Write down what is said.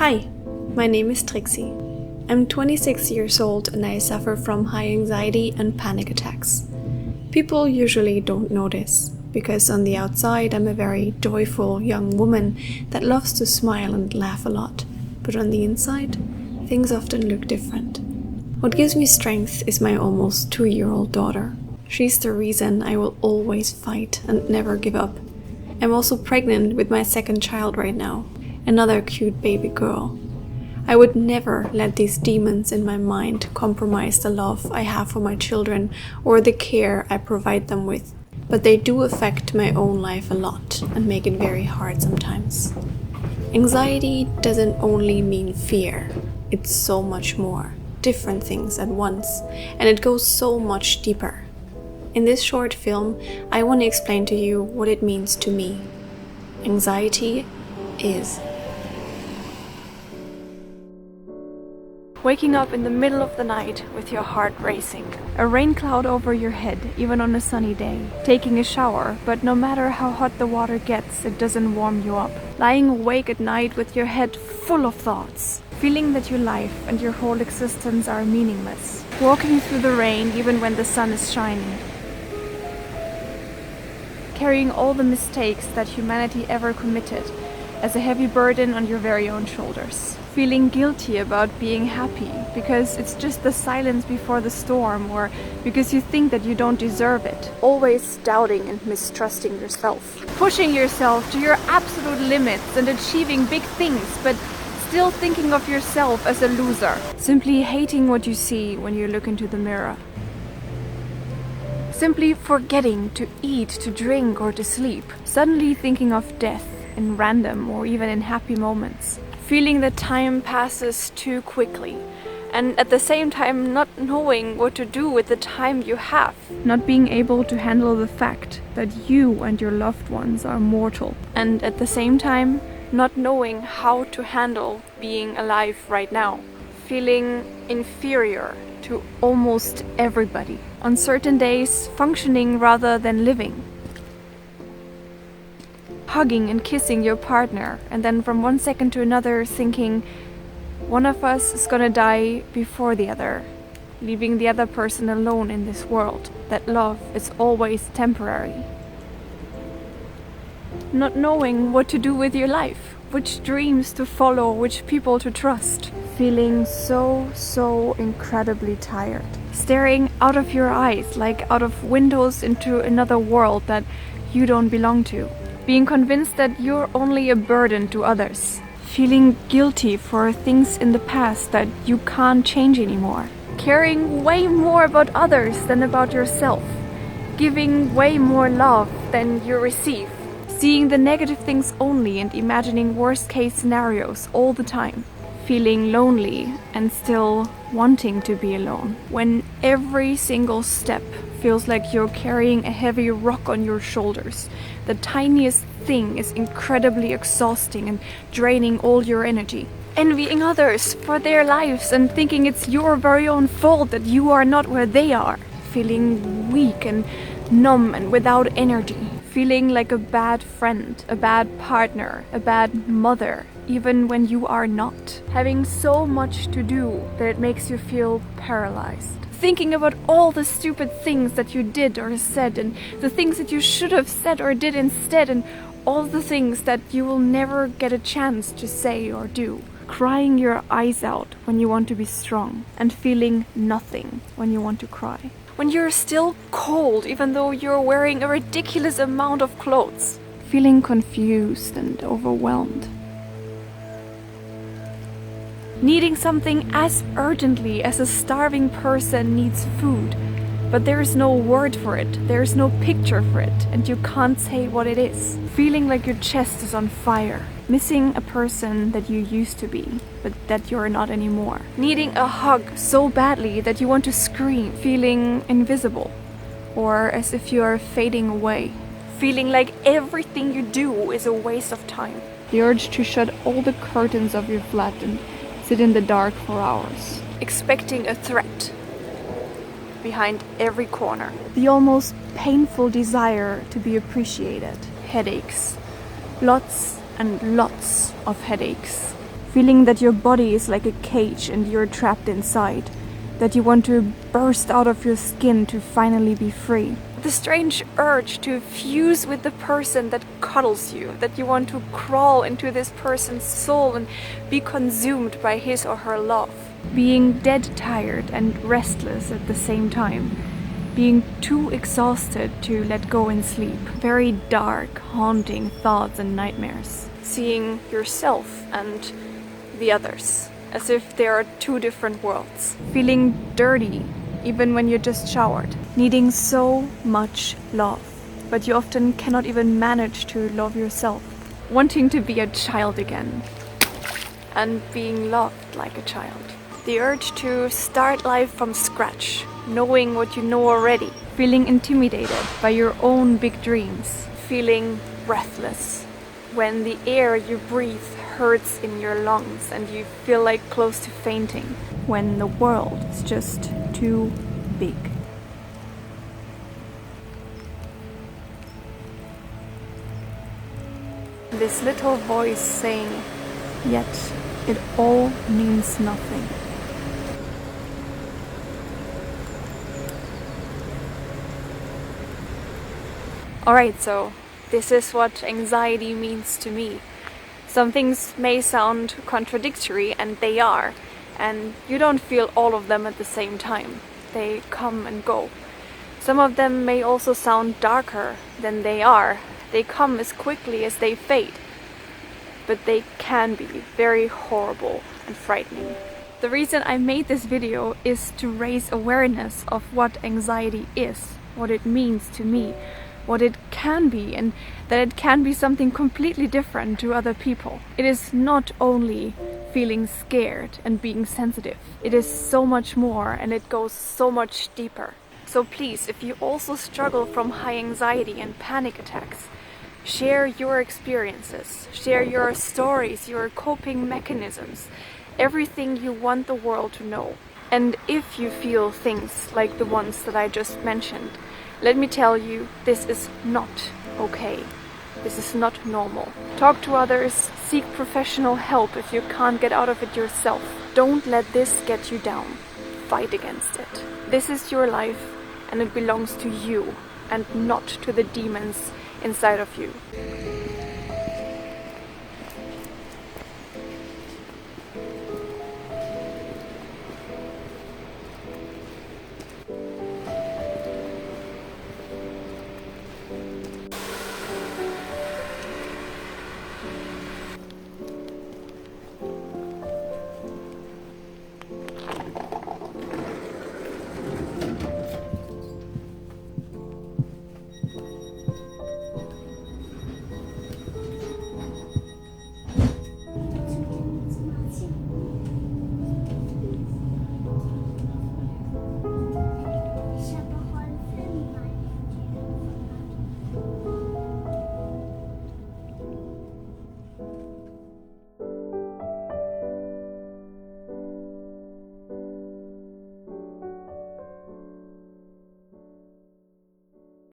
Hi, my name is Trixi. I'm 26 years old and I suffer from high anxiety and panic attacks. People usually don't notice, because on the outside I'm a very joyful young woman that loves to smile and laugh a lot. But on the inside, things often look different. What gives me strength is my almost 2-year-old daughter. She's the reason I will always fight and never give up. I'm also pregnant with my second child right now, another cute baby girl. I would never let these demons in my mind compromise the love I have for my children or the care I provide them with. But they do affect my own life a lot and make it very hard sometimes. Anxiety doesn't only mean fear, it's so much more, different things at once, and it goes so much deeper. In this short film, I want to explain to you what it means to me. Anxiety is waking up in the middle of the night with your heart racing. A rain cloud over your head, even on a sunny day. Taking a shower, but no matter how hot the water gets, it doesn't warm you up. Lying awake at night with your head full of thoughts. Feeling that your life and your whole existence are meaningless. Walking through the rain even when the sun is shining. Carrying all the mistakes that humanity ever committed as a heavy burden on your very own shoulders. Feeling guilty about being happy because it's just the silence before the storm, or because you think that you don't deserve it. Always doubting and mistrusting yourself. Pushing yourself to your absolute limits and achieving big things, but still thinking of yourself as a loser. Simply hating what you see when you look into the mirror. Simply forgetting to eat, to drink, or to sleep. Suddenly thinking of death in random or even in happy moments. Feeling that time passes too quickly, and at the same time not knowing what to do with the time you have. Not being able to handle the fact that you and your loved ones are mortal, and at the same time not knowing how to handle being alive right now. Feeling inferior to almost everybody. On certain days, functioning rather than living. Hugging and kissing your partner, and then from one second to another thinking one of us is gonna die before the other, leaving the other person alone in this world. That love is always temporary. Not knowing what to do with your life, which dreams to follow, which people to trust. Feeling so incredibly tired. Staring out of your eyes like out of windows into another world that you don't belong to. Being convinced that you're only a burden to others. Feeling guilty for things in the past that you can't change anymore. Caring way more about others than about yourself. Giving way more love than you receive. Seeing the negative things only and imagining worst case scenarios all the time. Feeling lonely and still wanting to be alone. When every single step feels like you're carrying a heavy rock on your shoulders. The tiniest thing is incredibly exhausting and draining all your energy. Envying others for their lives and thinking it's your very own fault that you are not where they are. Feeling weak and numb and without energy. Feeling like a bad friend, a bad partner, a bad mother, even when you are not. Having so much to do that it makes you feel paralyzed. Thinking about all the stupid things that you did or said, and the things that you should have said or did instead, and all the things that you will never get a chance to say or do. Crying your eyes out when you want to be strong, and feeling nothing when you want to cry. When you're still cold even though you're wearing a ridiculous amount of clothes. Feeling confused and overwhelmed. Needing something as urgently as a starving person needs food, but there's no word for it, there's no picture for it, and you can't say what it is. Feeling like your chest is on fire. Missing a person that you used to be, but that you're not anymore. Needing a hug so badly that you want to scream. Feeling invisible, or as if you are fading away. Feeling like everything you do is a waste of time. The urge to shut all the curtains of your flat and sit in the dark for hours. Expecting a threat behind every corner. The almost painful desire to be appreciated. Headaches. Lots and lots of headaches. feeling that your body is like a cage and you're trapped inside, that you want to burst out of your skin to finally be free. The strange urge to fuse with the person that cuddles you, that you want to crawl into this person's soul and be consumed by his or her love. Being dead tired and restless at the same time. Being too exhausted to let go and sleep. Very dark, haunting thoughts and nightmares. Seeing yourself and the others, as if there are two different worlds. Feeling dirty, even when you just showered. Needing so much love, but you often cannot even manage to love yourself. Wanting to be a child again, and being loved like a child. The urge to start life from scratch, knowing what you know already. Feeling intimidated by your own big dreams. Feeling breathless when the air you breathe hurts in your lungs and you feel like close to fainting. When the world is just too big. This little voice saying, yet it all means nothing. Alright, so this is what anxiety means to me. Some things may sound contradictory, and they are. And you don't feel all of them at the same time. They come and go. Some of them may also sound darker than they are. They come as quickly as they fade. But they can be very horrible and frightening. The reason I made this video is to raise awareness of what anxiety is, what it means to me, what it can be, and that it can be something completely different to other people. It is not only feeling scared and being sensitive. It is so much more, and it goes so much deeper. So please, if you also struggle from high anxiety and panic attacks, share your experiences, share your stories, your coping mechanisms, everything you want the world to know. And if you feel things like the ones that I just mentioned, let me tell you, this is not okay. This is not normal. Talk to others, seek professional help if you can't get out of it yourself. Don't let this get you down. Fight against it. This is your life, and it belongs to you, and not to the demons inside of you.